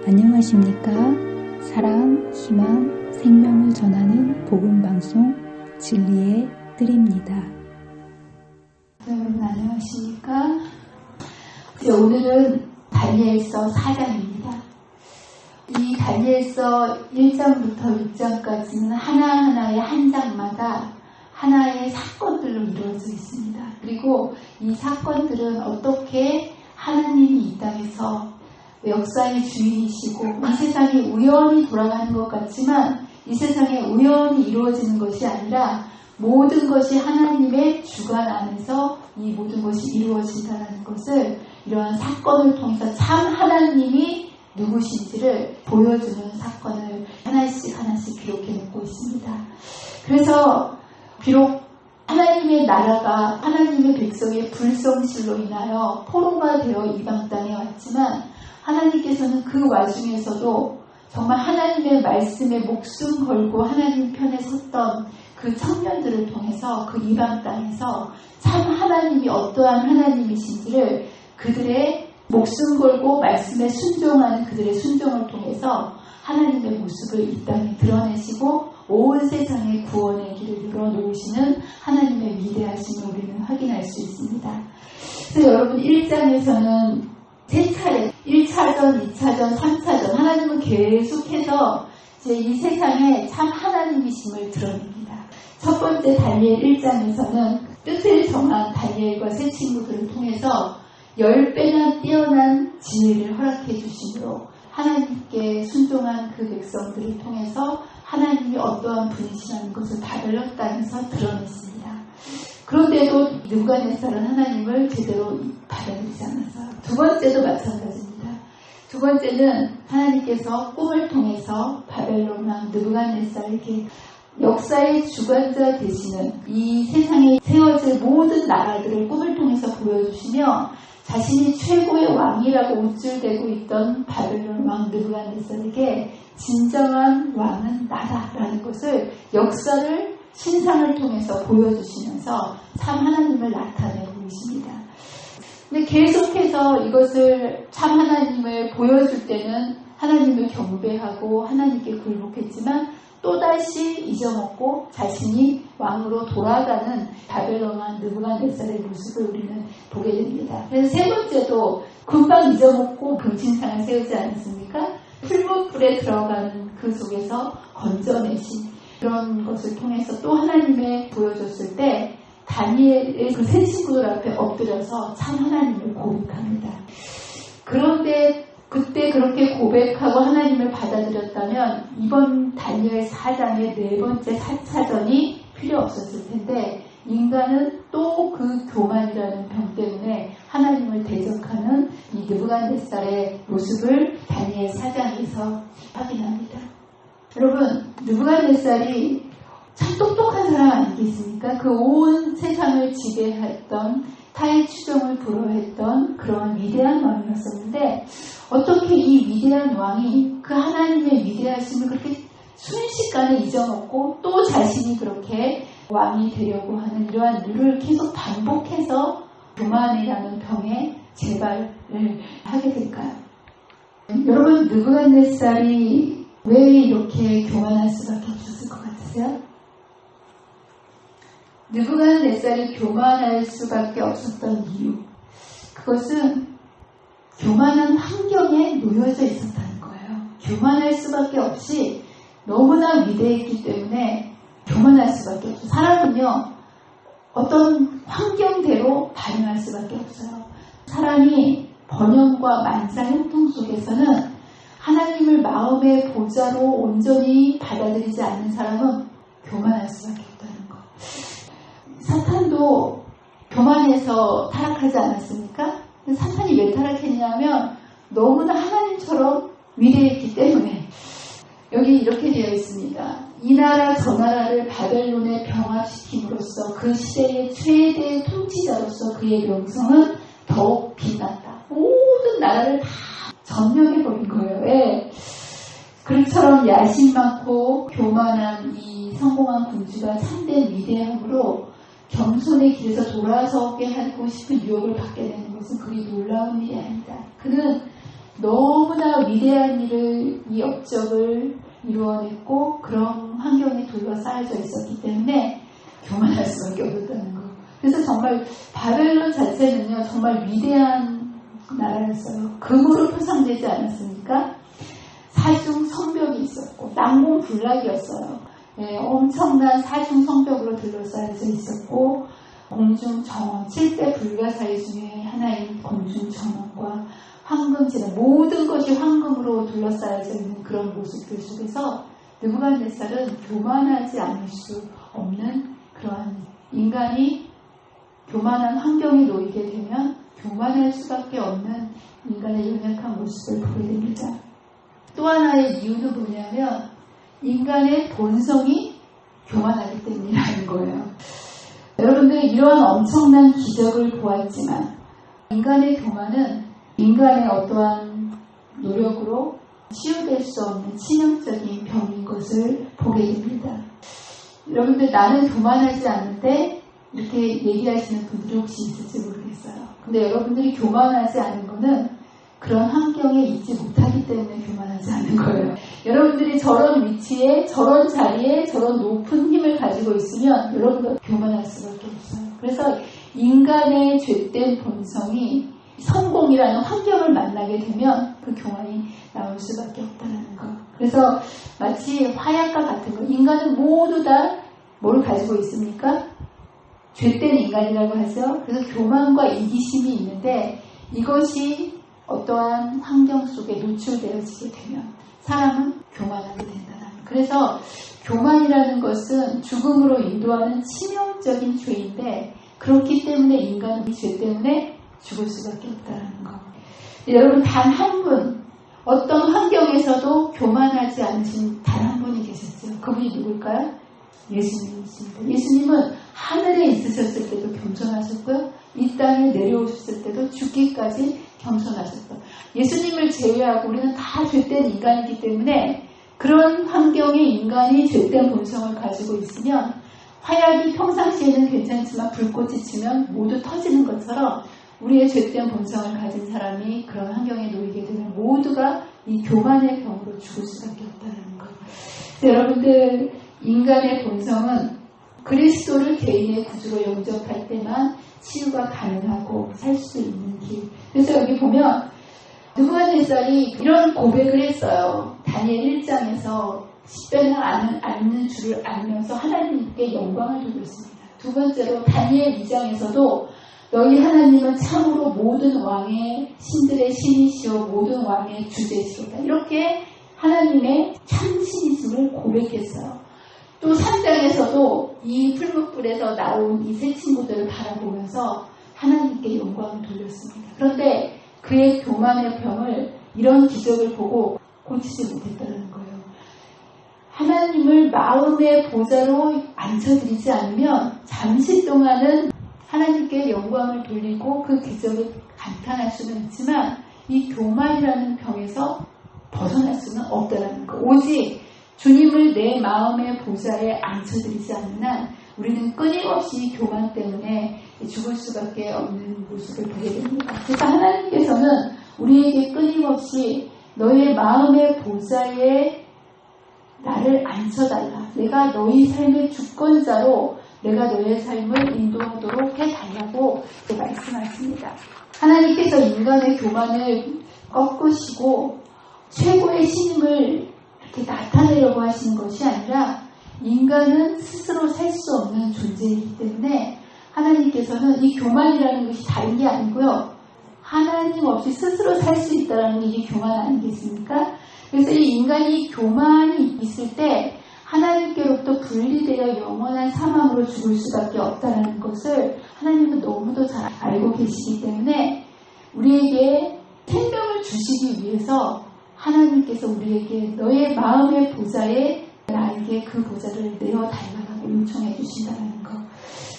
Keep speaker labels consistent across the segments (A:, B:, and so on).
A: 안녕하십니까? 사랑, 희망, 생명을 전하는 복음방송 진리의 뜰입니다.
B: 여러분 안녕하십니까? 오늘은 다니엘서 4장입니다. 이 다니엘서 1장부터 6장까지는 하나하나의 한 장마다 하나의 사건들로 이루어져 있습니다. 그리고 이 사건들은 어떻게 하나님이 이 땅에서 역사의 주인이시고 이 세상이 우연히 돌아가는 것 같지만 이 세상에 우연히 이루어지는 것이 아니라 모든 것이 하나님의 주관 안에서 이 모든 것이 이루어진다는 것을 이러한 사건을 통해서 참 하나님이 누구신지를 보여주는 사건을 하나씩 기록해 놓고 있습니다. 그래서 비록 하나님의 나라가 하나님의 백성의 불성실로 인하여 포로가 되어 이방 땅에 왔지만 하나님께서는 그 와중에서도 정말 하나님의 말씀에 목숨 걸고 하나님 편에 섰던 그 청년들을 통해서 그 이방 땅에서 참 하나님이 어떠한 하나님이신지를 그들의 목숨 걸고 말씀에 순종하는 그들의 순종을 통해서 하나님의 모습을 이 땅에 드러내시고 온 세상의 구원의 길을 열어놓으시는 하나님의 위대하심을 우리는 확인할 수 있습니다. 그래서 여러분 1장에서는 세 차례 1차전, 2차전, 3차전 하나님은 계속해서 이제 이 세상에 참 하나님이심을 드러냅니다. 첫 번째 다니엘 1장에서는 뜻을 정한 다니엘과 세 친구들을 통해서 10배나 뛰어난 지혜를 허락해 주심으로 하나님께 순종한 그 백성들을 통해서 하나님이 어떠한 분이시라는 것을 바벨론 땅에서 드러냈습니다. 그런데도 느부갓네살은 하나님을 제대로 받아들이지 않았어요. 두 번째도 마찬가지입니다. 두 번째는 하나님께서 꿈을 통해서 바벨론 왕 느부갓네살에게 역사의 주관자 되시는 이 세상에 세워질 모든 나라들을 꿈을 통해서 보여주시며 자신이 최고의 왕이라고 우쭐대고 있던 바벨론 왕 느부갓네살에게 진정한 왕은 나다라는 것을 역사를 신상을 통해서 보여주시면서 참 하나님을 나타내고 계십니다. 근데 계속해서 이것을 참 하나님을 보여줄 때는 하나님을 경배하고 하나님께 굴복했지만 또다시 잊어먹고 자신이 왕으로 돌아가는 바벨론 왕 느부갓네살의 모습을 우리는 보게 됩니다. 그래서 세 번째도 금방 잊어먹고 금신상을 세우지 않았습니까? 풀무불에 들어가는 그 속에서 건져내신 그런 것을 통해서 또 하나님의 보여줬을 때 다니엘의 그 세 친구들 앞에 엎드려서 참 하나님을 고백합니다. 그런데 그때 그렇게 고백하고 하나님을 받아들였다면 이번 다니엘 4장의 네 번째 4차전이 필요 없었을 텐데 인간은 또 그 교만이라는 병 때문에 하나님을 대적하는 이 느부갓네살의 모습을 다니엘 4장에서 확인합니다. 여러분, 느부갓네살이 참 똑똑한 사람 아니겠습니까? 그 온 세상을 지배했던 타의 추종을 불허했던 그런 위대한 왕이었었는데 어떻게 이 위대한 왕이 그 하나님의 위대하심을 그렇게 순식간에 잊어먹고 또 자신이 그렇게 왕이 되려고 하는 이러한 일을 계속 반복해서 교만이라는 병에 재발을 하게 될까요? 여러분, 느부갓네살이 왜 이렇게 교만할 수밖에 없었을 것 같으세요? 느부갓네살이 교만할 수밖에 없었던 이유, 그것은 교만한 환경에 놓여져 있었다는 거예요. 교만할 수밖에 없이 너무나 위대했기 때문에 교만할 수밖에 없어요. 사람은요, 어떤 환경대로 반응할 수밖에 없어요. 사람이 번영과 만사 형통 속에서는 하나님을 마음의 보좌로 온전히 받아들이지 않는 사람은 교만할 수밖에 없다는 거. 사탄도 교만해서 타락하지 않았습니까? 사탄이 왜 타락했냐면 너무나 하나님처럼 위대했기 때문에. 여기 이렇게 되어 있습니다. 이 나라 저 나라를 바벨론에 병합시킴으로써 그 시대의 최대 통치자로서 그의 명성은 더욱 빛났다. 모든 나라를 다 점령해버린 거예요. 예. 그처럼 야심 많고 교만한 이 성공한 군주가 참된 위대함으로 겸손의 길에서 돌아서게 하고 싶은 유혹을 받게 되는 것은 그리 놀라운 일이 아니다. 그는 너무나 위대한 일을, 이 업적을 이루어냈고 그런 환경에 둘러싸여져 있었기 때문에 교만할 수밖에 없었다는 거. 그래서 정말 바벨론 자체는요, 정말 위대한 나라였어요. 금으로 표상되지 않았으니까 사중 성벽이 있었고 난공불락이었어요. 네, 엄청난 사중 성벽으로 둘러싸여져 있었고 공중정원, 7대 불가사의 중에 하나인 공중정원과 황금지대, 모든 것이 황금으로 둘러싸여져 있는 그런 모습들 속에서 느부갓네살은 교만하지 않을 수 없는 그러한, 인간이 교만한 환경에 놓이게 되면 교만할 수밖에 없는 인간의 연약한 모습을 보게 됩니다. 또 하나의 이유는 뭐냐면 인간의 본성이 교만하기 때문이라는 거예요. 여러분들, 이러한 엄청난 기적을 보았지만 인간의 교만은 인간의 어떠한 노력으로 치유될 수 없는 치명적인 병인 것을 보게 됩니다. 여러분들, 나는 교만하지 않는데 이렇게 얘기하시는 분들이 혹시 있을지 모르겠어요. 근데 여러분들이 교만하지 않은 거는 그런 환경에 있지 못하기 때문에 교만하지 않은 거예요. 여러분들이 저런 위치에, 저런 자리에, 저런 높은 힘을 가지고 있으면 여러분도 교만할 수밖에 없어요. 그래서 인간의 죄된 본성이 성공이라는 환경을 만나게 되면 그 교만이 나올 수밖에 없다는 거. 그래서 마치 화약과 같은 거. 인간은 모두 다 뭘 가지고 있습니까? 죄된 인간이라고 하죠. 그래서 교만과 이기심이 있는데 이것이 어떠한 환경 속에 노출되어지게 되면 사람은 교만하게 된다는 거예요. 그래서 교만이라는 것은 죽음으로 인도하는 치명적인 죄인데 그렇기 때문에 인간은 이 죄 때문에 죽을 수밖에 없다는 거. 여러분, 단 한 분, 어떤 환경에서도 교만하지 않으신 단 한 분이 계셨죠. 그분이 누굴까요? 예수님이십니다. 예수님은 하늘에 있으셨을 때도 겸손하셨고요. 이 땅에 내려오셨을 때도 죽기까지 겸손하셨다. 예수님을 제외하고 우리는 다 죄된 인간이기 때문에 그런 환경에 인간이 죄된 본성을 가지고 있으면 화약이 평상시에는 괜찮지만 불꽃이 치면 모두 터지는 것처럼 우리의 죄된 본성을 가진 사람이 그런 환경에 놓이게 되면 모두가 이 교만의 병으로 죽을 수밖에 없다는 거예요. 여러분들, 인간의 본성은 그리스도를 개인의 구주로 영접할 때만 치유가 가능하고 살 수 있는 길. 그래서 여기 보면 느부갓네살이 이런 고백을 했어요. 다니엘 1장에서 십변을 앓는 줄을 알면서 하나님께 영광을 돌렸습니다. 두 번째로 다니엘 2장에서도 너희 하나님은 참으로 모든 왕의 신들의 신이시오 모든 왕의 주제시로다. 이렇게 하나님의 참신이심을 고백했어요. 또 3장에서도 이 풀무불에서 나온 이 세 친구들을 바라보면서 하나님께 영광을 돌렸습니다. 그런데 그의 교만의 병을 이런 기적을 보고 고치지 못했다는 거예요. 하나님을 마음의 보좌로 앉혀드리지 않으면 잠시 동안은 하나님께 영광을 돌리고 그 기적을 감탄할 수는 있지만 이 교만이라는 병에서 벗어날 수는 없다는 거. 오직 주님을 내 마음의 보좌에 앉혀드리지 않는 한 우리는 끊임없이 교만 때문에 죽을 수밖에 없는 모습을 보게 됩니다. 그래서 하나님께서는 우리에게 끊임없이 너의 마음의 보좌에 나를 앉혀달라. 내가 너희 삶의 주권자로 내가 너의 삶을 인도하도록 해달라고 말씀하십니다. 하나님께서 인간의 교만을 꺾으시고 최고의 신임을 이렇게 나타내려고 하시는 것이 아니라 인간은 스스로 살 수 없는 존재이기 때문에 하나님께서는 이 교만이라는 것이 다른 게 아니고요. 하나님 없이 스스로 살 수 있다는 게 이게 교만 아니겠습니까? 그래서 이 인간이 교만이 있을 때 하나님께로부터 분리되어 영원한 사망으로 죽을 수밖에 없다는 것을 하나님은 너무도 잘 알고 계시기 때문에 우리에게 생명을 주시기 위해서 하나님께서 우리에게 너의 마음의 보좌에 나에게 그 보좌를 내어달라고 요청해 주신다는 것.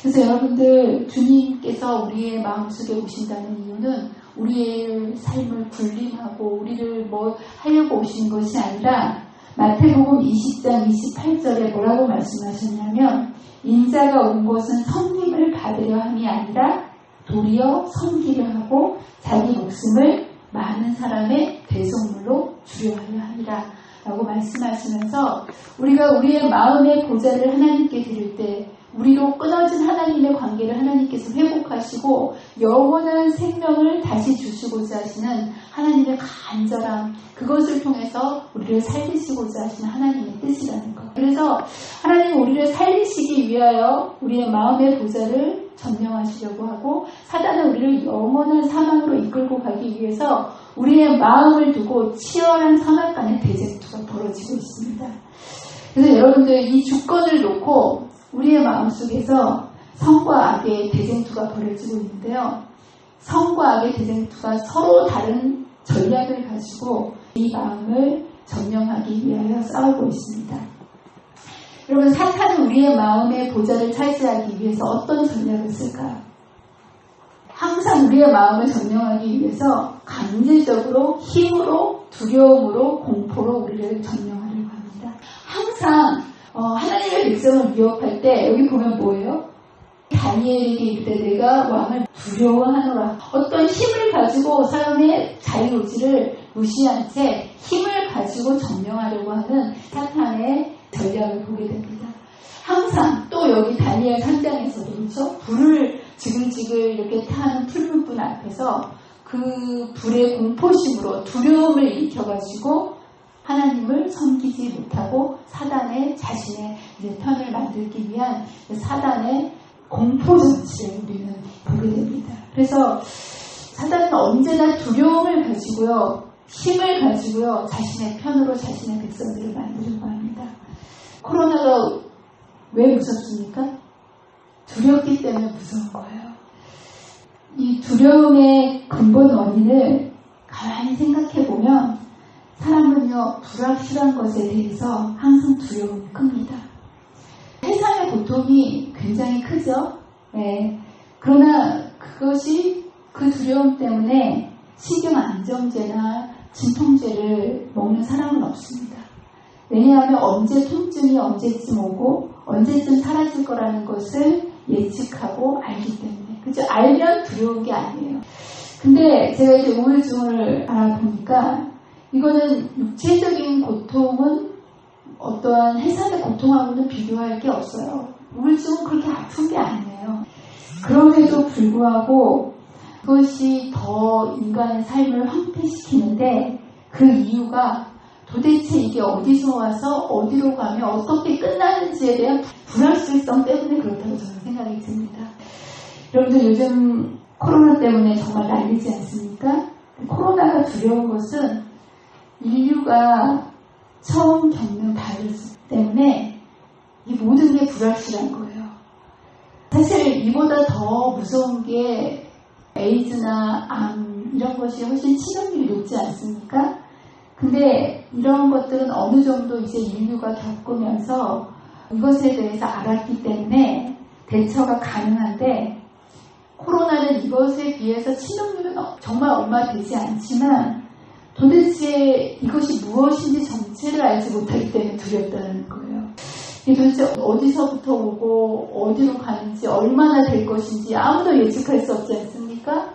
B: 그래서 여러분들, 주님께서 우리의 마음속에 오신다는 이유는 우리의 삶을 군림하고 우리를 뭐 하려고 오신 것이 아니라 마태복음 20장 28절에 뭐라고 말씀하셨냐면 인자가 온 것은 섬김을 받으려 함이 아니라 도리어 섬기려 하고 자기 목숨을 많은 사람의 대속물로 주려하려 하니라 라고 말씀하시면서 우리가 우리의 마음의 보좌를 하나님께 드릴 때 우리로 끊어진 하나님의 관계를 하나님께서 회복하시고 영원한 생명을 다시 주시고자 하시는 하나님의 간절함, 그것을 통해서 우리를 살리시고자 하시는 하나님의 뜻이라는 것. 그래서 하나님은 우리를 살리시기 위하여 우리의 마음의 보좌를 점령하시려고 하고 사단은 우리를 영원한 사망으로 이끌고 가기 위해서 우리의 마음을 두고 치열한 선악간의 대쟁투가 벌어지고 있습니다. 그래서 여러분들 이 주권을 놓고 우리의 마음속에서 성과 악의 대쟁투가 벌어지고 있는데요. 성과 악의 대쟁투가 서로 다른 전략을 가지고 이 마음을 점령하기 위하여 싸우고 있습니다. 여러분, 사탄은 우리의 마음의 보좌를 차지하기 위해서 어떤 전략을 쓸까요? 항상 우리의 마음을 점령하기 위해서 강제적으로 힘으로, 두려움으로, 공포로 우리를 점령하려고 합니다. 항상 하나님의 백성을 위협할 때 여기 보면 뭐예요? 다니엘에게 이르되 내가 왕을 두려워하노라. 어떤 힘을 가지고 사람의 자유의지를 무시한 채 힘을 가지고 점령하려고 하는 사탄의 전략을 보게 됩니다. 항상 또 여기 다니엘 3장에서도 그렇죠? 불을 지글지글 이렇게 타는 풀무불 앞에서 그 불의 공포심으로 두려움을 일으켜가지고 하나님을 섬기지 못하고 사단의 자신의 편을 만들기 위한 사단의 공포 정치를 우리는 보게 됩니다. 그래서 사단은 언제나 두려움을 가지고요, 힘을 가지고요, 자신의 편으로 자신의 백성들을 만들려고 합니다. 코로나가 왜 무섭습니까? 두렵기 때문에 무서운 거예요. 이 두려움의 근본 원인을 가만히 생각해 보면 사람은요, 불확실한 것에 대해서 항상 두려움이 큽니다. 세상의 고통이 굉장히 크죠. 네. 그러나 그것이 그 두려움 때문에 식용안정제나 진통제를 먹는 사람은 없습니다. 왜냐하면 언제 통증이 언제쯤 오고 언제쯤 사라질 거라는 것을 예측하고 알기 때문에. 그죠? 알면 두려운 게 아니에요. 근데 제가 이제 우울증을 알아보니까 이거는 육체적인 고통은 어떠한 해산의 고통하고는 비교할 게 없어요. 우울증은 그렇게 아픈 게 아니에요. 그럼에도 불구하고 그것이 더 인간의 삶을 황폐시키는데 그 이유가 도대체 이게 어디서 와서 어디로 가면 어떻게 끝나는지에 대한 불확실성 때문에 그렇다고 저는 생각이 듭니다. 여러분들 요즘 코로나 때문에 정말 난리지 않습니까? 코로나가 두려운 것은 인류가 처음 겪는 바이러스 때문에 이 모든 게 불확실한 거예요. 사실 이보다 더 무서운 게 에이즈나 암 이런 것이 훨씬 치명률이 높지 않습니까? 근데 이런 것들은 어느 정도 이제 인류가 겪으면서 이것에 대해서 알았기 때문에 대처가 가능한데 코로나는 이것에 비해서 치명률은 정말 얼마 되지 않지만 도대체 이것이 무엇인지 정체를 알지 못하기 때문에 두렵다는 거예요. 도대체 어디서부터 오고 어디로 가는지 얼마나 될 것인지 아무도 예측할 수 없지 않습니까?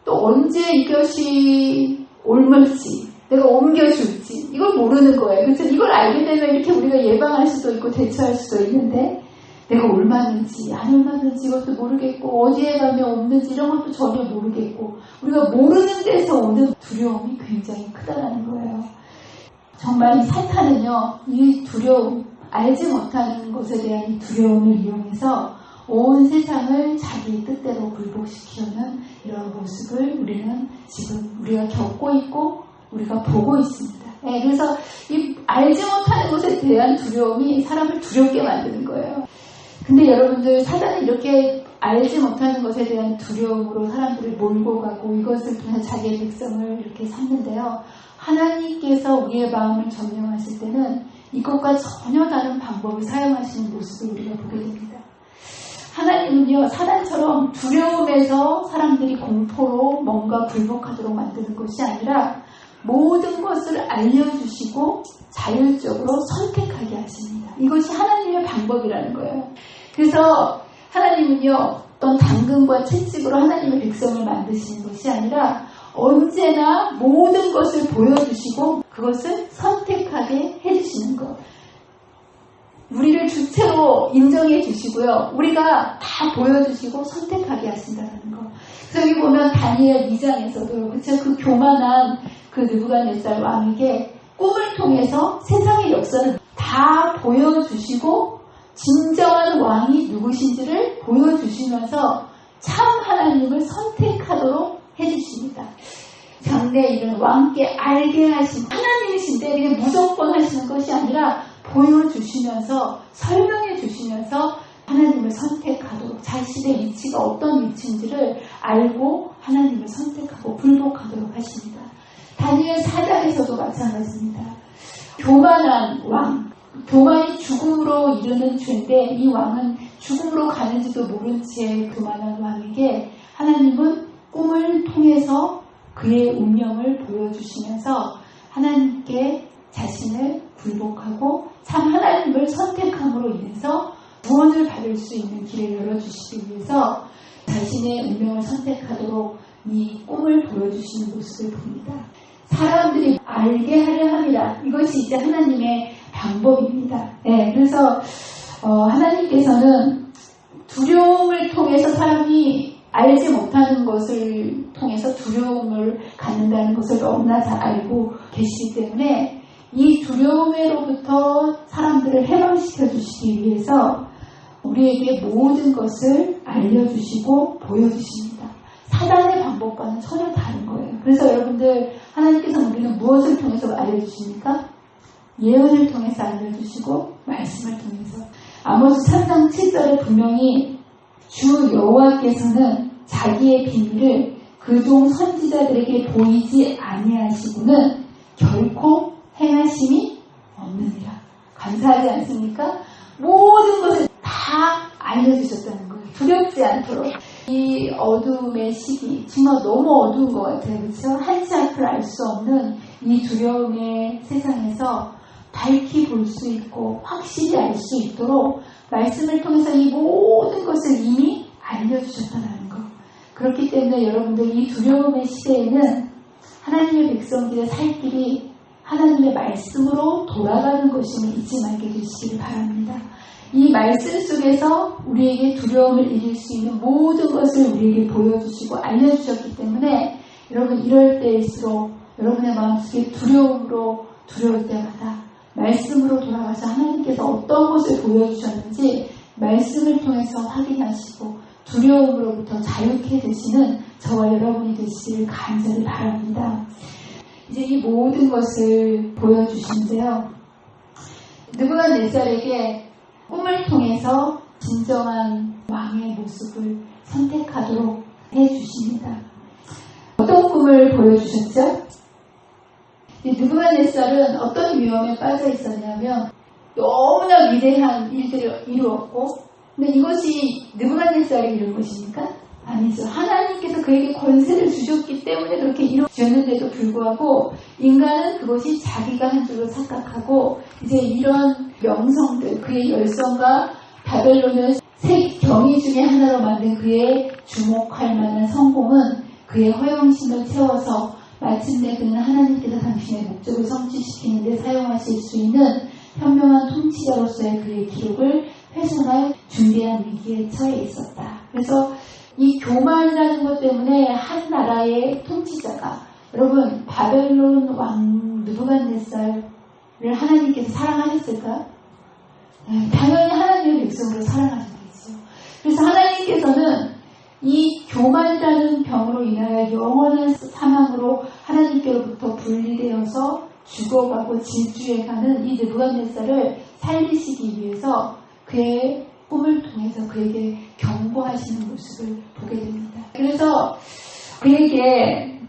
B: 또 언제 이것이 옮을지 내가 옮겨줄지 이걸 모르는 거예요. 그래서 이걸 알게 되면 이렇게 우리가 예방할 수도 있고 대처할 수도 있는데 내가 옮았는지 안 옮았는지 이것도 모르겠고 어디에 가면 옮는지 이런 것도 전혀 모르겠고 우리가 모르는 데서 오는 두려움이 굉장히 크다는 거예요. 정말 이 사탄은요, 이 두려움, 알지 못하는 것에 대한 이 두려움을 이용해서 온 세상을 자기 뜻대로 굴복시키려는 이런 모습을 우리는 지금 우리가 겪고 있고 우리가 보고 있습니다. 네, 그래서 이 알지 못하는 것에 대한 두려움이 사람을 두렵게 만드는 거예요. 근데 여러분들 사단은 이렇게 알지 못하는 것에 대한 두려움으로 사람들을 몰고 가고 이것을 통해서 자기의 백성을 이렇게 삼는데요. 하나님께서 우리의 마음을 점령하실 때는 이것과 전혀 다른 방법을 사용하시는 모습을 우리가 보게 됩니다. 하나님은요, 사단처럼 두려움에서 사람들이 공포로 뭔가 굴복하도록 만드는 것이 아니라 모든 것을 알려주시고 자율적으로 선택하게 하십니다. 이것이 하나님의 방법이라는 거예요. 그래서 하나님은요, 어떤 당근과 채찍으로 하나님의 백성을 만드시는 것이 아니라 언제나 모든 것을 보여주시고 그것을 선택하게 해주시는 것. 우리를 주체로 인정해 주시고요. 우리가 다 보여주시고 선택하게 하신다는 거. 그래서 여기 보면 다니엘 2장에서도 그쵸? 그 교만한 그 느부갓네살 왕에게 꿈을 통해서 세상의 역사를 다 보여주시고 진정한 왕이 누구신지를 보여주시면서 참 하나님을 선택하도록 해주십니다. 장래 이런 왕께 알게 하신 하나님이신데 그냥 무조건 하시는 것이 아니라 보여주시면서 설명해 주시면서 하나님을 선택하도록 자신의 위치가 어떤 위치인지를 알고 하나님을 선택하고 굴복하도록 하십니다. 다니엘 4장에서도 마찬가지입니다. 교만한 왕, 교만이 죽음으로 이르는 죄인데 이 왕은 죽음으로 가는지도 모른 채 교만한 왕에게 하나님은 꿈을 통해서 그의 운명을 보여주시면서 하나님께 자신을 굴복하고 참 하나님을 선택함으로 인해서 구원을 받을 수 있는 길을 열어주시기 위해서 자신의 운명을 선택하도록 이 꿈을 보여주시는 모습을 봅니다. 사람들이 알게 하려 함이라. 이것이 이제 하나님의 방법입니다. 네, 그래서 하나님께서는 두려움을 통해서 사람이 알지 못하는 것을 통해서 두려움을 갖는다는 것을 너무나 잘 알고 계시기 때문에 이 두려움으로부터 사람들을 해방시켜 주시기 위해서 우리에게 모든 것을 알려주시고 보여주십니다. 사단의 방법과는 전혀 다른 거예요. 그래서 여러분들 하나님께서 우리는 무엇을 통해서 알려주십니까? 예언을 통해서 알려주시고 말씀을 통해서. 아모스 3장 7절에 분명히 주 여호와께서는 자기의 비밀을 그종 선지자들에게 보이지 아니하시고는 결코 행하심이 없느니라. 감사하지 않습니까? 모든 것을 다 알려주셨다는 거예요. 두렵지 않도록. 이 어둠의 시기, 정말 너무 어두운 것 같아요. 그렇죠? 한치 앞을 알 수 없는 이 두려움의 세상에서 밝히 볼 수 있고 확실히 알 수 있도록 말씀을 통해서 이 모든 것을 이미 알려주셨다는 것. 그렇기 때문에 여러분들 이 두려움의 시대에는 하나님의 백성들의 살 길이 하나님의 말씀으로 돌아가는 것임을 잊지 말게 되시기를 바랍니다. 이 말씀 속에서 우리에게 두려움을 이길 수 있는 모든 것을 우리에게 보여주시고 알려주셨기 때문에 여러분 이럴 때일수록 여러분의 마음속에 두려움으로 두려울 때마다 말씀으로 돌아가서 하나님께서 어떤 것을 보여주셨는지 말씀을 통해서 확인하시고 두려움으로부터 자유케 되시는 저와 여러분이 되시기를 간절히 바랍니다. 이제 이 모든 것을 보여주시는데요. 느부갓네살에게 꿈을 통해서 진정한 왕의 모습을 선택하도록 해주십니다. 어떤 꿈을 보여주셨죠? 느부갓네살은 어떤 위험에 빠져 있었냐면 너무나 위대한 일들을 이루었고 근데 이것이 느부갓네살이 이룬 것입니까? 아니죠. 하나님께서 그에게 권세를 주셨기 때문에 그렇게 이루어졌는데도 불구하고 인간은 그것이 자기가 한 줄로 착각하고 이제 이런 명성들, 그의 열성과 바벨론을 세 경위 중에 하나로 만든 그의 주목할 만한 성공은 그의 허영심을 채워서 마침내 그는 하나님께서 당신의 목적을 성취시키는 데 사용하실 수 있는 현명한 통치자로서의 그의 기록을 훼손할 중대한 위기에 처해 있었다. 그래서 이 교만이라는 것 때문에 한 나라의 통치자가 여러분 바벨론 왕 느부갓네살을 하나님께서 사랑하셨을까? 네, 당연히 하나님의 백성으로 사랑하셨겠죠. 그래서 하나님께서는 이 교만이라는 병으로 인하여 영원한 사망으로 하나님께로부터 분리되어서 죽어가고 질주해가는 이 느부갓네살을 살리시기 위해서 그의 꿈을 통해서 그에게 경고하시는 모습을 보게 됩니다. 그래서 그에게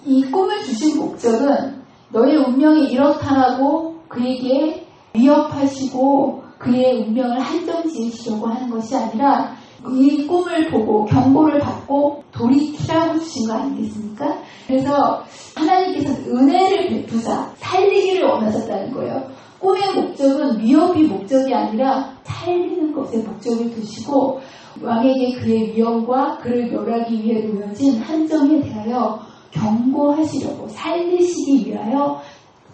B: 이 꿈을 주신 목적은 너의 운명이 이렇다라고 그에게 위협하시고 그의 운명을 한정 지으시려고 하는 것이 아니라 이 꿈을 보고 경고를 받고 돌이키라고 주신 거 아니겠습니까? 그래서 하나님께서 은혜를 베푸사 살리기를 원하셨다는 거예요. 꿈의 목적은 위협이 목적이 아니라 살리는 것에 목적을 두시고 왕에게 그의 위험과 그를 멸하기 위해 놓여진 한정에 대하여 경고하시려고 살리시기 위하여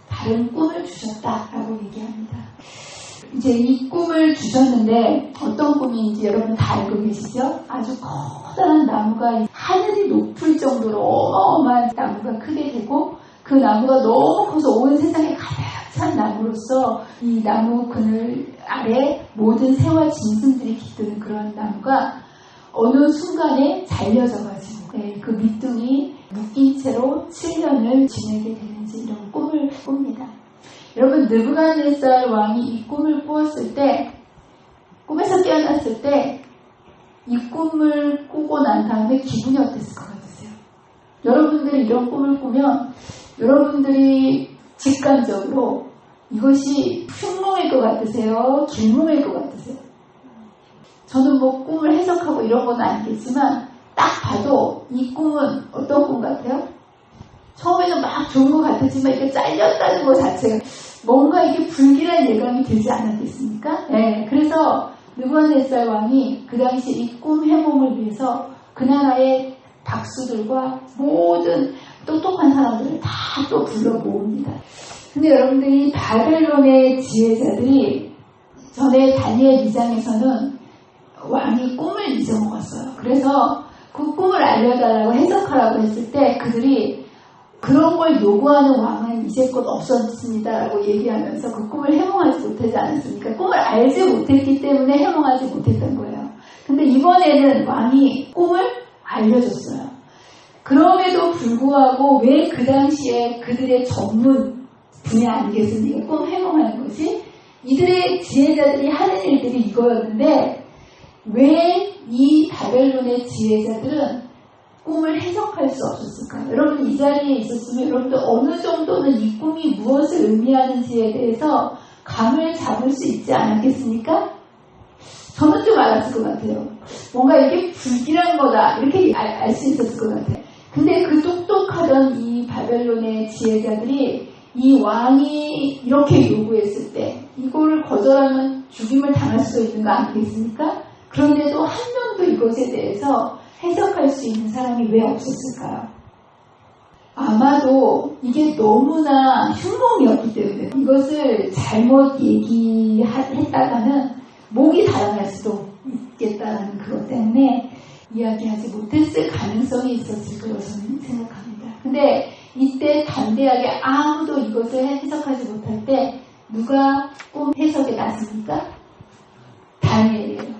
B: 다른 꿈을 주셨다라고 얘기합니다. 이제 이 꿈을 주셨는데 어떤 꿈인지 여러분 다 알고 계시죠? 아주 커다란 나무가 하늘이 높을 정도로 어마어마한 나무가 크게 되고 그 나무가 너무 커서 온 세상에 가득 찬 나무로서 이 나무 그늘 아래 모든 새와 짐승들이 깃드는 그런 나무가 어느 순간에 잘려져가지고 그 밑둥이 묶인 채로 7년을 지내게 되는지 이런 꿈을 꿉니다. 여러분 느부갓네살 왕이 이 꿈을 꾸었을 때 꿈에서 깨어났을 때 이 꿈을 꾸고 난 다음에 기분이 어땠을 것 같으세요? 여러분들이 이런 꿈을 꾸면 여러분들이 직관적으로 이것이 흉몽일 것 같으세요? 길몽일 것 같으세요? 저는 뭐 꿈을 해석하고 이런 건 아니겠지만 딱 봐도 이 꿈은 어떤 꿈 같아요? 처음에는 막 좋은 것 같았지만 이게 잘렸다는 것 자체가 뭔가 이게 불길한 예감이 들지 않았겠습니까? 네, 그래서 느부갓네살 왕이 그 당시 이 꿈 해몽을 위해서 그 나라의 박수들과 모든 똑똑한 사람들을 다 또 불러 모읍니다. 근데 여러분들이 바벨론의 지혜자들이 전에 다니엘 2장에서는 왕이 꿈을 잊어먹었어요. 그래서 그 꿈을 알려달라고 해석하라고 했을 때 그들이 그런 걸 요구하는 왕은 이제껏 없었습니다라고 얘기하면서 그 꿈을 해몽하지 못하지 않았습니까? 꿈을 알지 못했기 때문에 해몽하지 못했던 거예요. 근데 이번에는 왕이 꿈을 알려줬어요. 그럼에도 불구하고 왜 그 당시에 그들의 전문 분야 아니겠습니까? 꿈 해몽하는 것이 이들의 지혜자들이 하는 일들이 이거였는데 왜 이 바벨론의 지혜자들은 꿈을 해석할 수 없었을까요? 여러분 이 자리에 있었으면 여러분들 어느 정도는 이 꿈이 무엇을 의미하는지에 대해서 감을 잡을 수 있지 않았겠습니까? 저는 좀 알았을 것 같아요. 뭔가 이게 불길한 거다 이렇게 알 수 있었을 것 같아요. 근데 그 똑똑하던 이 바벨론의 지혜자들이 이 왕이 이렇게 요구했을 때 이거를 거절하면 죽임을 당할 수 있는 거 아니겠습니까? 그런데도 한 명도 이것에 대해서 해석할 수 있는 사람이 왜 없었을까요? 아마도 이게 너무나 흉몽이었기 때문에 이것을 잘못 얘기했다가는 목이 달아날 수도 있겠다는 그것 때문에 이야기하지 못했을 가능성이 있었을 거라고 저는 생각합니다. 근데 이때 담대하게 아무도 이것을 해석하지 못할 때 누가 꿈 해석에 나섭니까? 다니엘이에요.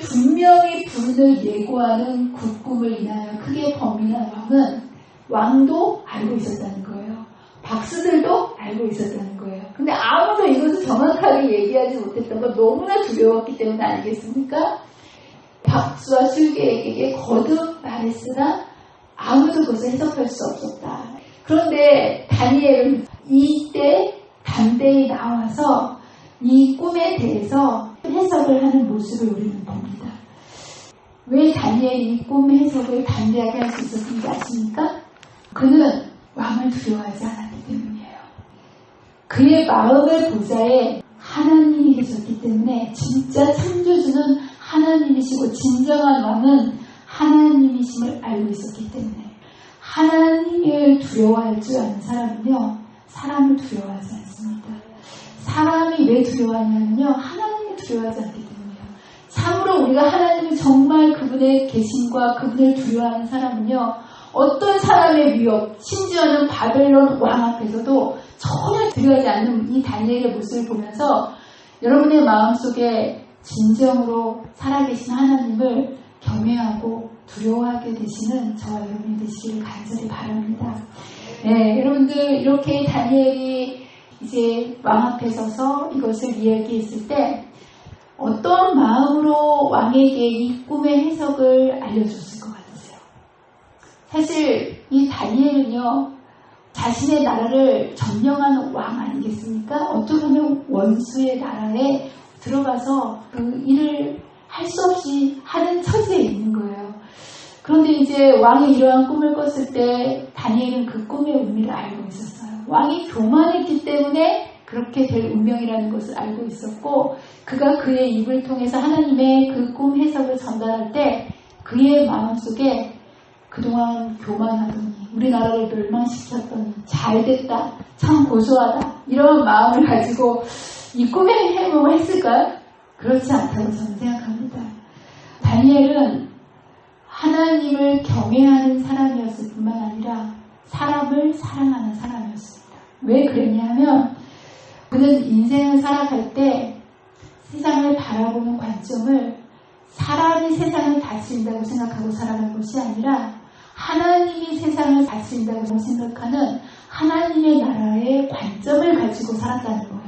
B: 분명히 불운을 예고하는 그 꿈을 인하여 크게 범인한 왕도 알고 있었다는 거예요. 박수들도 알고 있었다는 거예요. 근데 아무도 이것을 정확하게 얘기하지 못했던 건 너무나 두려웠기 때문 아니겠습니까? 박수와 술객에게 거듭 말했으나 아무도 그것을 해석할 수 없었다. 그런데 다니엘은 이때 담대히 나와서 이 꿈에 대해서 해석을 하는 모습을 우리는 봅니다. 왜 다니엘이 이 꿈 해석을 담대하게 할 수 있었는지 아십니까? 그는 왕을 두려워하지 않았기 때문이에요. 그의 마음의 보좌에 하나님이 계셨기 때문에 진짜 창조주는 하나님이시고 진정한 왕은 하나님이심을 알고 있었기 때문에 하나님을 두려워할 줄 아는 사람은요 사람을 두려워하지 않습니다. 사람이 왜 두려워하냐면요 하나님을 두려워하지 않기 때문이에요. 참으로 우리가 하나님을 정말 그분의 계심과 그분을 두려워하는 사람은요 어떤 사람의 위협, 심지어는 바벨론 왕 앞에서도 전혀 두려워하지 않는 이 다니엘의 모습을 보면서 여러분의 마음속에 진정으로 살아계신 하나님을 경외하고 두려워하게 되시는 저와 여러분이 되시길 간절히 바랍니다. 네, 여러분들 이렇게 다니엘이 이제 왕 앞에 서서 이것을 이야기했을 때 어떤 마음으로 왕에게 이 꿈의 해석을 알려줬을 것 같으세요? 사실 이 다니엘은요 자신의 나라를 점령하는 왕 아니겠습니까? 어떻게 보면 원수의 나라에 들어가서 그 일을 할 수 없이 하는 처지에 있는 거예요. 그런데 이제 왕이 이러한 꿈을 꿨을 때 다니엘은 그 꿈의 의미를 알고 있었어요. 왕이 교만했기 때문에 그렇게 될 운명이라는 것을 알고 있었고 그가 그의 입을 통해서 하나님의 그 꿈 해석을 전달할 때 그의 마음속에 그동안 교만하더니 우리나라를 멸망시켰더니 잘됐다, 참 고소하다 이런 마음을 가지고 이 꿈의 해몽을 했을까요? 그렇지 않다고 저는 생각합니다. 다니엘은 하나님을 경외하는 사람이었을 뿐만 아니라 사람을 사랑하는 사람이었습니다. 왜 그랬냐 하면 그는 인생을 살아갈 때 세상을 바라보는 관점을 사람이 세상을 다스린다고 생각하고 살아간 것이 아니라 하나님이 세상을 다스린다고 생각하는 하나님의 나라의 관점을 가지고 살았다는 거예요.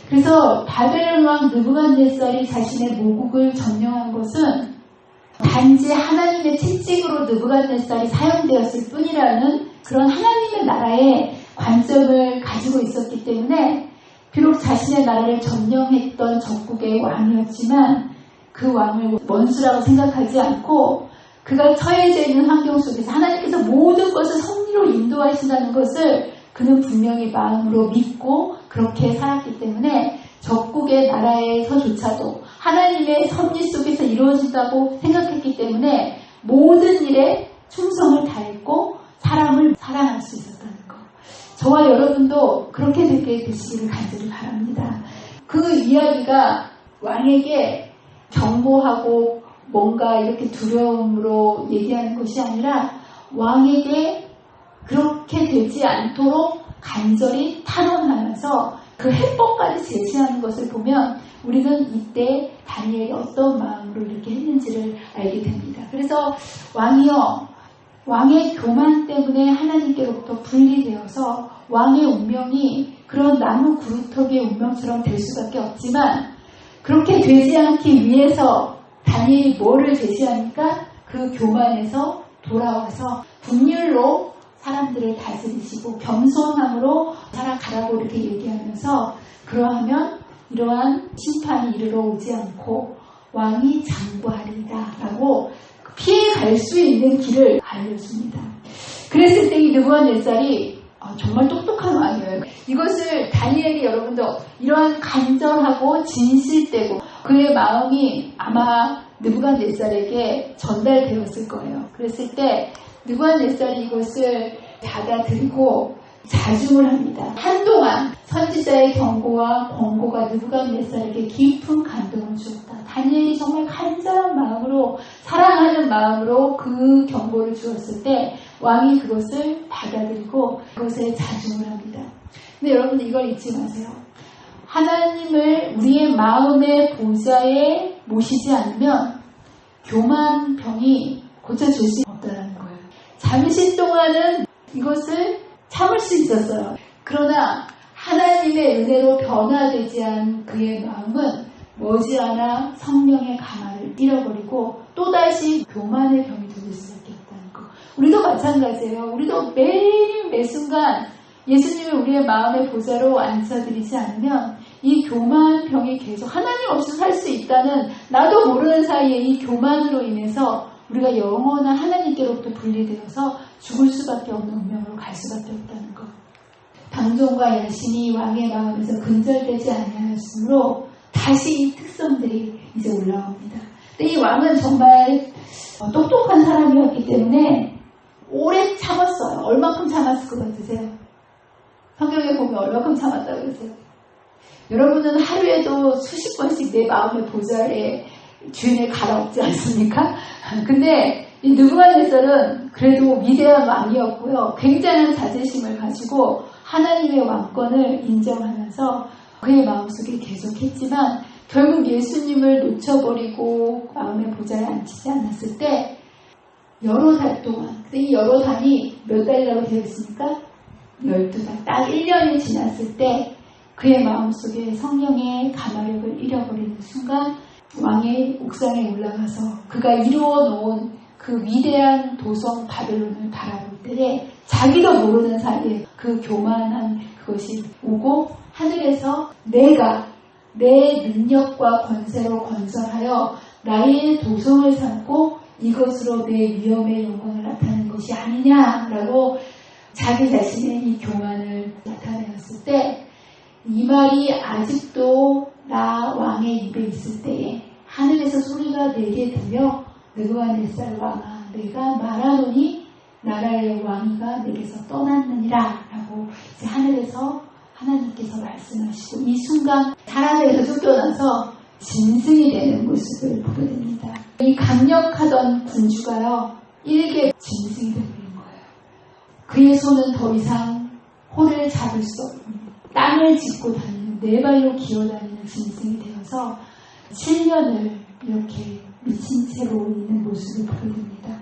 B: 그래서 바벨론 왕 느부갓네살이 자신의 모국을 점령한 것은 단지 하나님의 채찍으로 느부갓네살이 사용되었을 뿐이라는 그런 하나님의 나라의 관점을 가지고 있었기 때문에 비록 자신의 나라를 점령했던 적국의 왕이었지만 그 왕을 원수라고 생각하지 않고 그가 처해져 있는 환경 속에서 하나님께서 모든 것을 섭리로 인도하신다는 것을 그는 분명히 마음으로 믿고 그렇게 살았기 때문에 적국의 나라에서조차도 하나님의 섭리 속에서 이루어진다고 생각했기 때문에 모든 일에 충성을 다했고 사람을 사랑할 수 있었다는 것. 저와 여러분도 그렇게 되게 되시기를 간절히 바랍니다. 그 이야기가 왕에게 경고하고 뭔가 이렇게 두려움으로 얘기하는 것이 아니라 왕에게 그렇게 되지 않도록 간절히 탄원하면서 그 해법까지 제시하는 것을 보면 우리는 이때 다니엘이 어떤 마음으로 이렇게 했는지를 알게 됩니다. 그래서 왕이요, 왕의 교만 때문에 하나님께로부터 분리되어서 왕의 운명이 그런 나무 그루터기의 운명처럼 될 수밖에 없지만 그렇게 되지 않기 위해서 다니엘이 뭐를 제시하니까 그 교만에서 돌아와서 긍휼로 사람들을 다스리시고 겸손함으로 살아가라고 이렇게 얘기하면서 그러하면 이러한 심판이 이르러 오지 않고 왕이 장구하리이다 라고 피해갈 수 있는 길을 알려줍니다. 그랬을 때 이 느부갓네살이 정말 똑똑한 왕이에요. 이것을 다니엘이 여러분도 이러한 간절하고 진실되고 그의 마음이 아마 느부갓네살에게 전달되었을 거예요. 그랬을 때 느부갓네살이 이것을 받아들이고 자중을 합니다. 한동안 선지자의 경고와 권고가 느부갓네살에게 깊은 감동을 주었다. 다니엘이 정말 간절한 마음으로 사랑하는 마음으로 그 경고를 주었을 때 왕이 그것을 받아들이고 그것에 자중을 합니다. 근데 여러분들 이걸 잊지 마세요. 하나님을 우리의 마음의 보좌에 모시지 않으면 교만병이 고쳐질 수 없다는 거예요. 잠시 동안은 이것을 참을 수 있었어요. 그러나 하나님의 은혜로 변화되지 않은 그의 마음은 머지않아 성령의 가마를 잃어버리고 또다시 교만의 병이 들릴 수밖에 없다는 거. 우리도 마찬가지예요. 우리도 매일 매순간 예수님을 우리의 마음의 보좌로 앉혀드리지 않으면 이 교만 병이 계속 하나님 없이 살 수 있다는 나도 모르는 사이에 이 교만으로 인해서 우리가 영원한 하나님께로부터 분리되어서 죽을 수밖에 없는 운명으로 갈 수밖에 없다는 것. 방종과 야심이 왕의 마음에서 근절되지 아니하였으므로 다시 이 특성들이 이제 올라옵니다. 근데 이 왕은 정말 똑똑한 사람이었기 때문에 오래 참았어요. 얼마큼 참았을 것 같으세요? 성경에 보면 얼마큼 참았다고 그러세요? 여러분은 하루에도 수십 번씩 내 마음의 보좌에 주인을 갈아엎지 않습니까? 근데 이 느부갓네살은 그래도 위대한 왕이었고요. 굉장한 자제심을 가지고 하나님의 왕권을 인정하면서 그의 마음속에 계속했지만 결국 예수님을 놓쳐버리고 마음의 보좌에 앉히지 않았을 때 여러 달 동안, 근데 이 여러 달이 몇 달이라고 되어 있습니까? 12달, 딱 1년이 지났을 때 그의 마음속에 성령의 가마력을 잃어버리는 순간 왕의 옥상에 올라가서 그가 이루어 놓은 그 위대한 도성 바벨론을 바라볼 때에 자기도 모르는 사이에 그 교만한 그것이 오고 하늘에서 내가 내 능력과 권세로 건설하여 나의 도성을 삼고 이것으로 내 위엄의 영광을 나타내는 것이 아니냐라고 자기 자신의 이 교만을 나타내었을 때 이 말이 아직도 나 왕의 입에 있을 때에 하늘에서 소리가 내게 들려 느부갓네살 왕아 내가 말하노니 나라의 왕위가 내게서 떠났느니라 라고 이제 하늘에서 하나님께서 말씀하시고 이 순간 사람에게서 쫓겨나서 짐승이 되는 모습을 보게 됩니다. 이 강력하던 군주가요 일개 짐승이 되버린 거예요. 그의 손은 더 이상 호를 잡을 수 없는 땅을 짚고 다니는 네 발로 기어다니는 짐승이 되어서 7년을 이렇게 미친 채로 있는 모습을 보게 됩니다.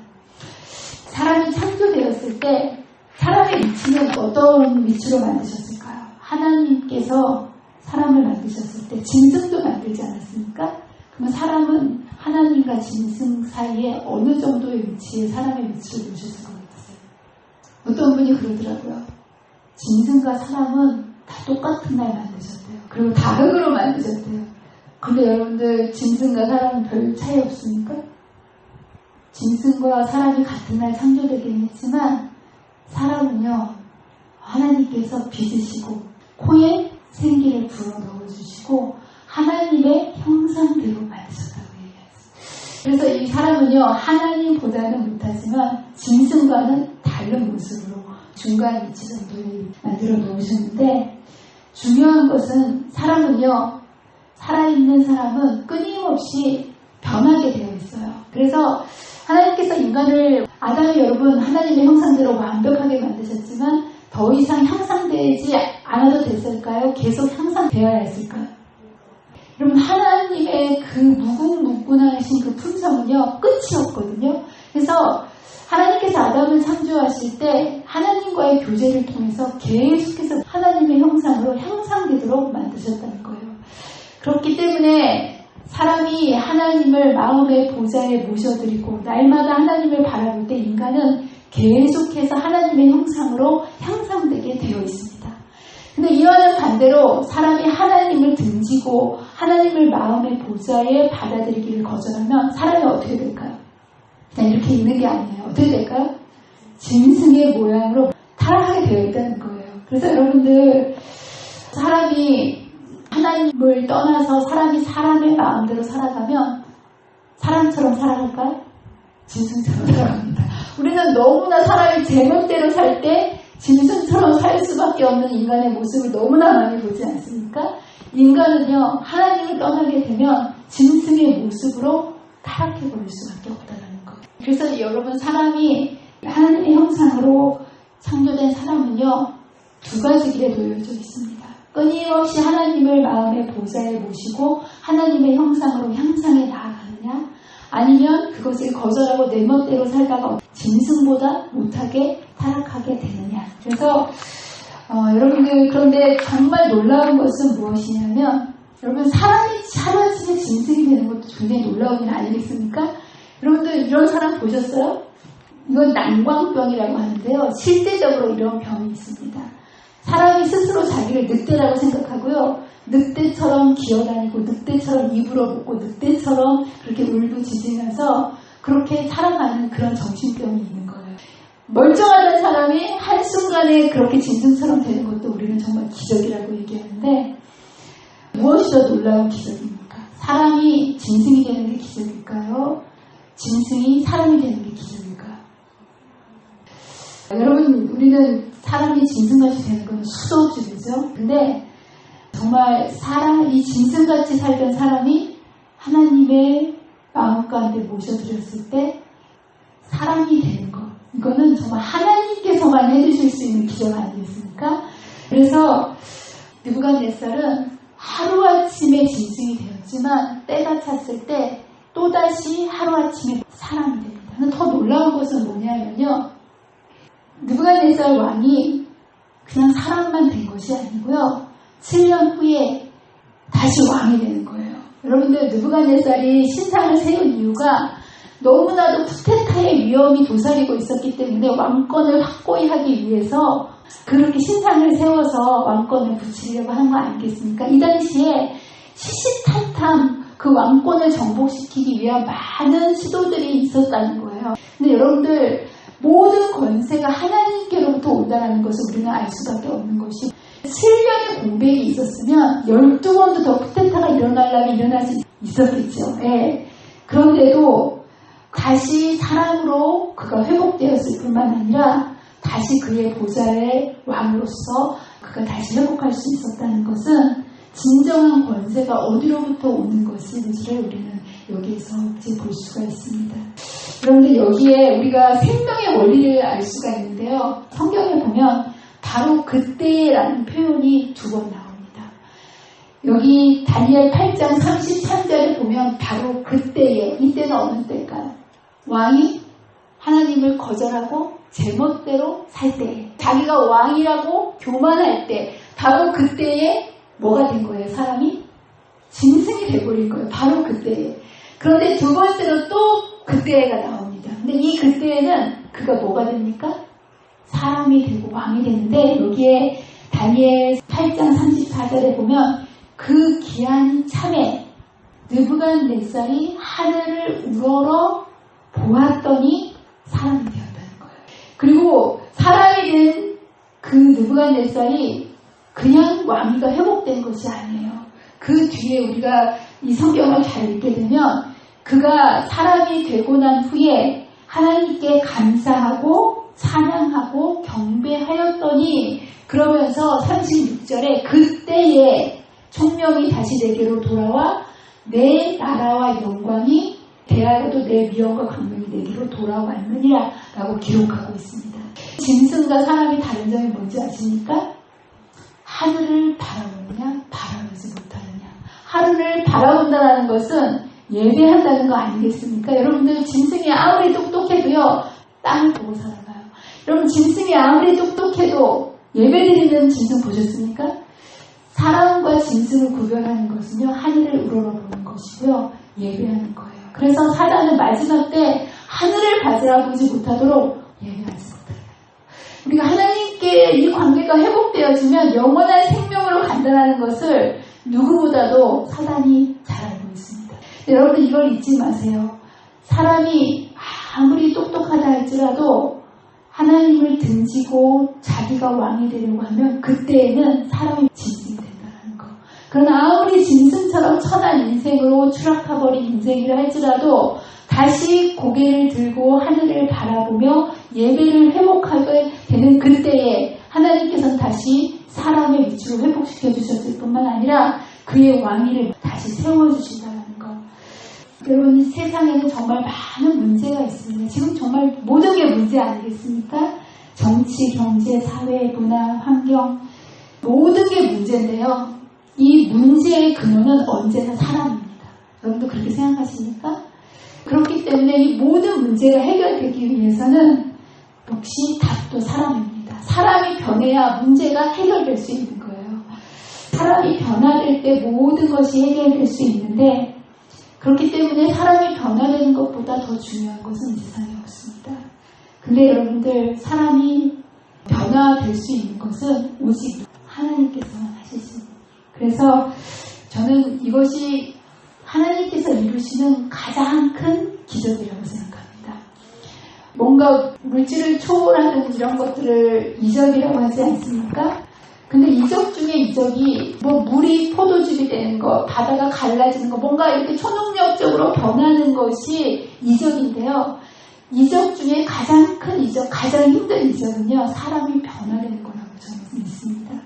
B: 사람이 창조되었을 때 사람의 위치는 어떤 위치로 만드셨을까요? 하나님께서 사람을 만드셨을 때 짐승도 만들지 않았습니까? 그러면 사람은 하나님과 짐승 사이에 어느 정도의 위치에 사람의 위치를 놓으셨을 것 같으세요? 어떤 분이 그러더라고요. 짐승과 사람은 다 똑같은 날 만드셨대요. 그리고 다 흙으로 만드셨대요. 근데 여러분들 짐승과 사람은 별 차이 없습니까? 짐승과 사람이 같은 날 창조되긴 했지만 사람은요 하나님께서 빚으시고 코에 생기를 불어 넣어주시고 하나님의 형상대로 만드셨다고 얘기했어요. 그래서 이 사람은요 하나님보다는 못하지만 짐승과는 다른 모습으로 중간 위치 정도를 만들어 놓으셨는데 중요한 것은 사람은요 살아있는 사람은 끊임없이 변하게 되어 있어요. 그래서 하나님께서 인간을 아담이 여러분 하나님의 형상대로 완벽하게 만드셨지만 더 이상 형상되지 않아도 됐을까요? 계속 형상되어야 했을까요? 여러분 하나님의 그 무궁무진하신 그 품성은요 끝이 없거든요. 그래서 하나님께서 아담을 창조하실 때 하나님과의 교제를 통해서 계속해서 하나님의 형상으로 향상되도록 만드셨다는 거예요. 그렇기 때문에 사람이 하나님을 마음의 보좌에 모셔드리고 날마다 하나님을 바라볼 때 인간은 계속해서 하나님의 형상으로 향상되게 되어 있습니다. 근데 이와는 반대로 사람이 하나님을 등지고 하나님을 마음의 보좌에 받아들이기를 거절하면 사람이 어떻게 될까요? 그냥 이렇게 있는 게 아니에요. 어떻게 될까요? 짐승의 모양으로 타락하게 되어 있다는 거예요. 그래서 여러분들 사람이 하나님을 떠나서 사람이 사람의 마음대로 살아가면 사람처럼 살아갈까요? 짐승처럼 살아갑니다. 우리는 너무나 사람이 제멋대로 살 때 짐승처럼 살 수밖에 없는 인간의 모습을 너무나 많이 보지 않습니까? 인간은요 하나님을 떠나게 되면 짐승의 모습으로 타락해버릴 수밖에 없다는 거예요. 그래서 여러분 사람이 하나님의 형상으로 창조된 사람은요 두 가지 길에 놓여져 있습니다. 끊임없이 하나님을 마음의 보좌에 모시고 하나님의 형상으로 향상해 나아가느냐 아니면 그것을 거절하고 내 멋대로 살다가 짐승보다 못하게 타락하게 되느냐. 그래서 여러분들 그런데 정말 놀라운 것은 무엇이냐면 여러분 사람이 하루아침에 짐승이 되는 것도 굉장히 놀라운 일 아니겠습니까? 여러분들 이런 사람 보셨어요? 이건 난광병이라고 하는데요. 실제적으로 이런 병이 있습니다. 사람이 스스로 자기를 늑대라고 생각하고요. 늑대처럼 기어다니고 늑대처럼 입으로 먹고 늑대처럼 그렇게 울부짖으면서 그렇게 살아가는 그런 정신병이 있는 거예요. 멀쩡하던 사람이 한순간에 그렇게 짐승처럼 되는 것도 우리는 정말 기적이라고 얘기하는데 무엇이 더 놀라운 기적입니까? 사람이 짐승이 되는 게 기적일까요? 짐승이 사람이 되는 게 기적일까요? 여러분 우리는 사람이 짐승같이 되는 건 수도 없이 되죠. 근데 정말 이 짐승같이 살던 사람이 하나님의 마음 가운데 모셔드렸을 때 사람이 되는 것 이거는 정말 하나님께서만 해주실 수 있는 기적 아니겠습니까? 그래서 느부갓네살은 하루아침에 짐승이 되었지만 때가 찼을 때 또다시 하루아침에 사람이 됩니다. 근데 더 놀라운 것은 뭐냐면요. 느부갓네살 왕이 그냥 사람만 된 것이 아니고요. 7년 후에 다시 왕이 되는 거예요. 여러분들 느부갓네살이 신상을 세운 이유가 너무나도 쿠데타의 위험이 도사리고 있었기 때문에 왕권을 확고히 하기 위해서 그렇게 신상을 세워서 왕권을 붙이려고 한 거 아니겠습니까? 이 당시에 시시탄탄 그 왕권을 정복시키기 위한 많은 시도들이 있었다는 거예요. 근데 여러분들 모든 권세가 하나님께로부터 온다는 것을 우리는 알 수밖에 없는 것이 7년의 공백이 있었으면 12번도 더 쿠데타가 일어나려면 일어날 수 있었겠죠. 예. 그런데도 다시 사람으로 그가 회복되었을 뿐만 아니라 다시 그의 보좌의 왕으로서 그가 다시 회복할 수 있었다는 것은 진정한 권세가 어디로부터 오는 것인지를 우리는 여기에서 이제 볼 수가 있습니다. 그런데 여기에 우리가 생명의 원리를 알 수가 있는데요. 성경에 보면 바로 그때라는 표현이 2번 나옵니다. 여기 다니엘 8장 33절에 보면 바로 그때에, 이때는 어느 때일까요? 왕이 하나님을 거절하고 제멋대로 살 때, 자기가 왕이라고 교만할 때, 바로 그때에 뭐가 된 거예요? 사람이 짐승이 돼버린 거예요. 바로 그때에. 그런데 2번째로 또 그때가 나옵니다. 근데 이 그때에는 그가 뭐가 됩니까? 사람이 되고 왕이 되는데, 여기에 다니엘 8장 34절에 보면 그 기한이 참에 느부갓네살이 하늘을 우러러 보았더니 사람이 되었다는 거예요. 그리고 사람이 된 그 느부갓네살이 그냥 왕위가 회복된 것이 아니에요. 그 뒤에 우리가 이 성경을 잘 읽게 되면 그가 사람이 되고 난 후에 하나님께 감사하고 찬양하고 경배하였더니, 그러면서 36절에 그때에 총명이 다시 내게로 돌아와 내 나라와 영광이 대하여도 내 미움과 강명이 내게로 돌아왔느니라 라고 기록하고 있습니다. 짐승과 사람이 다른 점이 뭔지 아십니까? 하늘을 바라보느냐 바라보지 못하느냐. 하늘을 바라본다는 것은 예배한다는 거 아니겠습니까? 여러분들 짐승이 아무리 똑똑해도요, 땅을 보고 살아가요. 여러분 짐승이 아무리 똑똑해도 예배드리는 짐승 보셨습니까? 사람과 짐승을 구별하는 것은요, 하늘을 우러러보는 것이고요, 예배하는 거예요. 그래서 사단은 마지막 때 하늘을 바라보지 못하도록 예배하지 못해요. 우리가 하나님께 이 관계가 회복되어지면 영원한 생명으로 간다는 것을 누구보다도 사단이 잘 알고 있습니다. 여러분 이걸 잊지 마세요. 사람이 아무리 똑똑하다 할지라도 하나님을 등지고 자기가 왕이 되려고 하면 그때에는 사람이 짐승이 된다는 거. 그러나 아무리 짐승처럼 천한 인생으로 추락해버린 인생이라 할지라도 다시 고개를 들고 하늘을 바라보며 예배를 회복하게 되는 그때에 하나님께서는 다시 사람의 위치로 회복시켜 주셨을 뿐만 아니라 그의 왕위를 다시 세워주신다는 것. 여러분, 이 세상에는 정말 많은 문제가 있습니다. 지금 정말 모든 게 문제 아니겠습니까? 정치, 경제, 사회, 문화, 환경, 모든 게 문제인데요. 이 문제의 근원은 언제나 사람입니다. 여러분도 그렇게 생각하십니까? 그렇기 때문에 이 모든 문제가 해결되기 위해서는 역시 답도 사람입니다. 사람이 변해야 문제가 해결될 수 있는 거예요. 사람이 변화될 때 모든 것이 해결될 수 있는데, 그렇기 때문에 사람이 변화되는 것보다 더 중요한 것은 이 세상에 없습니다. 근데 여러분들, 사람이 변화될 수 있는 것은 오직 하나님께서만 하시십니다. 그래서 저는 이것이 하나님께서 이루시는 가장 큰 기적이라고 생각합니다. 뭔가 물질을 초월하는 이런 것들을 이적이라고 하지 않습니까? 근데 이적 중에 이적이 뭐 물이 포도즙이 되는 거, 바다가 갈라지는 거, 뭔가 이렇게 초능력적으로 변하는 것이 이적인데요. 이적 중에 가장 큰 이적, 가장 힘든 이적은요, 사람이 변화되는 거라고 저는 믿습니다.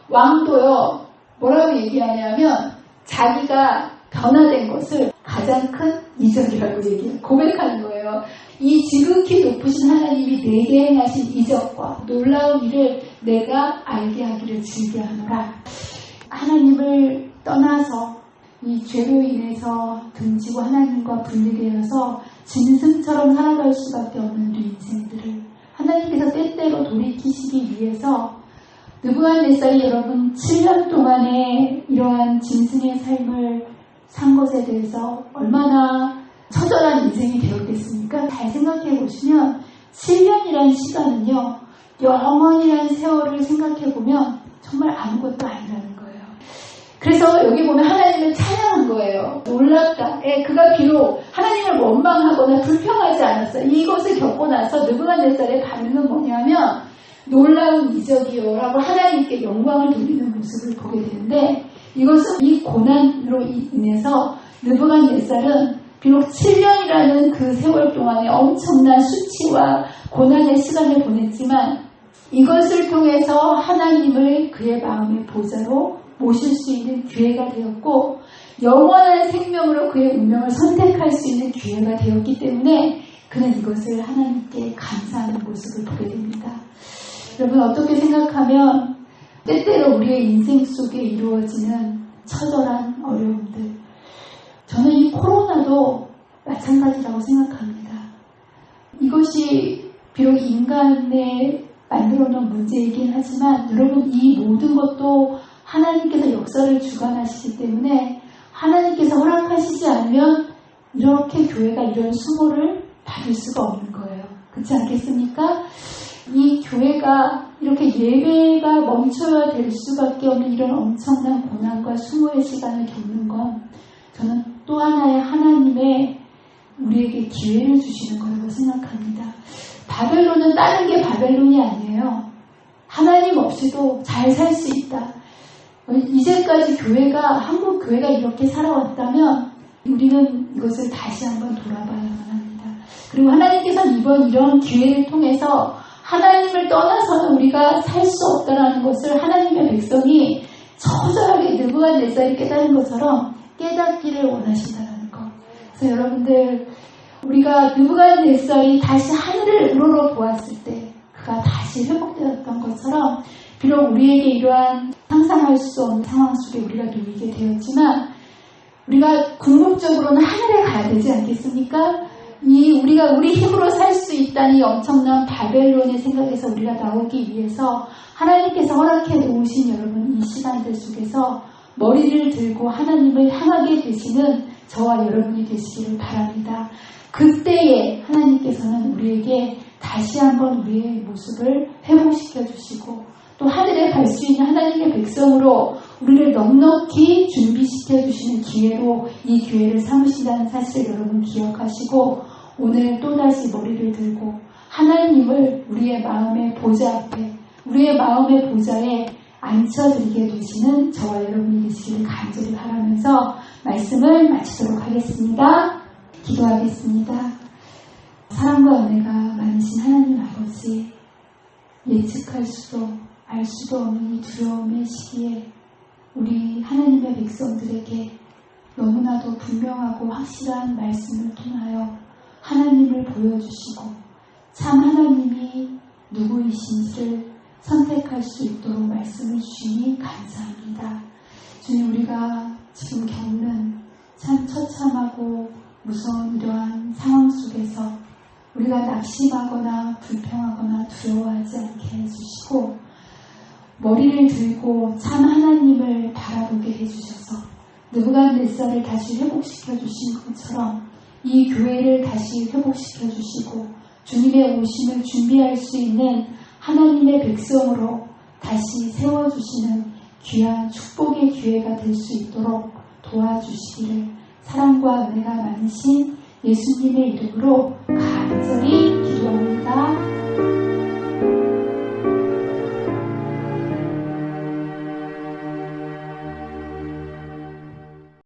B: 왕도요, 뭐라고 얘기하냐면 자기가 변화된 것을 가장 큰 이적이라고 고백하는 거예요. 이 지극히 높으신 하나님이 내게 행하신 이적과 놀라운 일을 내가 알게 하기를 즐겨하노라. 하나님을 떠나서 이 죄로 인해서 등지고 하나님과 분리되어서 짐승처럼 살아갈 수밖에 없는 우리 인생들을 하나님께서 때때로 돌이키시기 위해서 느부갓네살이 여러분 7년 동안에 이러한 짐승의 삶을 산 것에 대해서 얼마나 처절한 인생이 되었겠습니까? 잘 생각해 보시면 7년이라는 시간은요, 영원이라는 세월을 생각해 보면 정말 아무것도 아니라는 거예요. 그래서 여기 보면 하나님을 찬양한 거예요. 놀랍다. 그가 비록 하나님을 원망하거나 불평하지 않았어요. 이것을 겪고 나서 느부갓네살의 반응은 뭐냐면 놀라운 이적이요 라고 하나님께 영광을 돌리는 모습을 보게 되는데, 이것은 이 고난으로 인해서 느부갓네살은 비록 7년이라는 그 세월 동안에 엄청난 수치와 고난의 시간을 보냈지만 이것을 통해서 하나님을 그의 마음의 보좌로 모실 수 있는 기회가 되었고 영원한 생명으로 그의 운명을 선택할 수 있는 기회가 되었기 때문에 그는 이것을 하나님께 감사하는 모습을 보게 됩니다. 여러분 어떻게 생각하면 때때로 우리의 인생 속에 이루어지는 처절한 어려움들, 저는 이 코로나도 마찬가지라고 생각합니다. 이것이 비록 인간의 만들어 놓은 문제이긴 하지만 여러분 이 모든 것도 하나님께서 역사를 주관하시기 때문에 하나님께서 허락하시지 않으면 이렇게 교회가 이런 수모를 받을 수가 없는 거예요. 그렇지 않겠습니까? 이 교회가 이렇게 예배가 멈춰야 될 수밖에 없는 이런 엄청난 고난과 수모의 시간을 겪는 건 저는 또 하나의 하나님의 우리에게 기회를 주시는 거라고 생각합니다. 바벨론은 다른 게 바벨론이 아니에요. 하나님 없이도 잘 살 수 있다. 이제까지 교회가, 한국 교회가 이렇게 살아왔다면 우리는 이것을 다시 한번 돌아봐야만 합니다. 그리고 하나님께서는 이번 이런 기회를 통해서 하나님을 떠나서는 우리가 살 수 없다는 것을 하나님의 백성이 처절하게 느부갓네살이 깨달은 것처럼 깨닫기를 원하신다는 것. 그래서 여러분들 우리가 느부갓네살이 다시 하늘을 우러러 보았을 때 그가 다시 회복되었던 것처럼 비록 우리에게 이러한 상상할 수 없는 상황 속에 우리가 놓이게 되었지만 우리가 궁극적으로는 하늘에 가야 되지 않겠습니까? 우리가 우리 힘으로 살 수 있다는 이 엄청난 바벨론의 생각에서 우리가 나오기 위해서 하나님께서 허락해 놓으신 여러분 이 시간들 속에서 머리를 들고 하나님을 향하게 되시는 저와 여러분이 되시기를 바랍니다. 그때에 하나님께서는 우리에게 다시 한번 우리의 모습을 회복시켜 주시고 또 하늘에 갈 수 있는 하나님의 백성으로 우리를 넉넉히 준비시켜 주시는 기회로 이 기회를 삼으신다는 사실을 여러분 기억하시고 오늘 또다시 머리를 들고 하나님을 우리의 마음의 보좌 앞에 우리의 마음의 보좌에 앉혀드리게 되시는 저와 여러분이 되시기를 간절히 바라면서 말씀을 마치도록 하겠습니다. 기도하겠습니다. 사랑과 은혜가 많으신 하나님 아버지, 예측할 수도 알 수도 없는 이 두려움의 시기에 우리 하나님의 백성들에게 너무나도 분명하고 확실한 말씀을 통하여 하나님을 보여주시고 참 하나님이 누구이신지를 선택할 수 있도록 말씀을 주시니 감사합니다. 주님, 우리가 지금 겪는 참 처참하고 무서운 이러한 상황 속에서 우리가 낙심하거나 불평하거나 두려워하지 않게 해주시고 머리를 들고 참 하나님을 바라보게 해주셔서 느부갓네살을 다시 회복시켜 주신 것처럼 이 교회를 다시 회복시켜 주시고 주님의 오심을 준비할 수 있는 하나님의 백성으로 다시 세워주시는 귀한 축복의 기회가 될 수 있도록 도와주시기를 사랑과 은혜가 많으신 예수님의 이름으로 간절히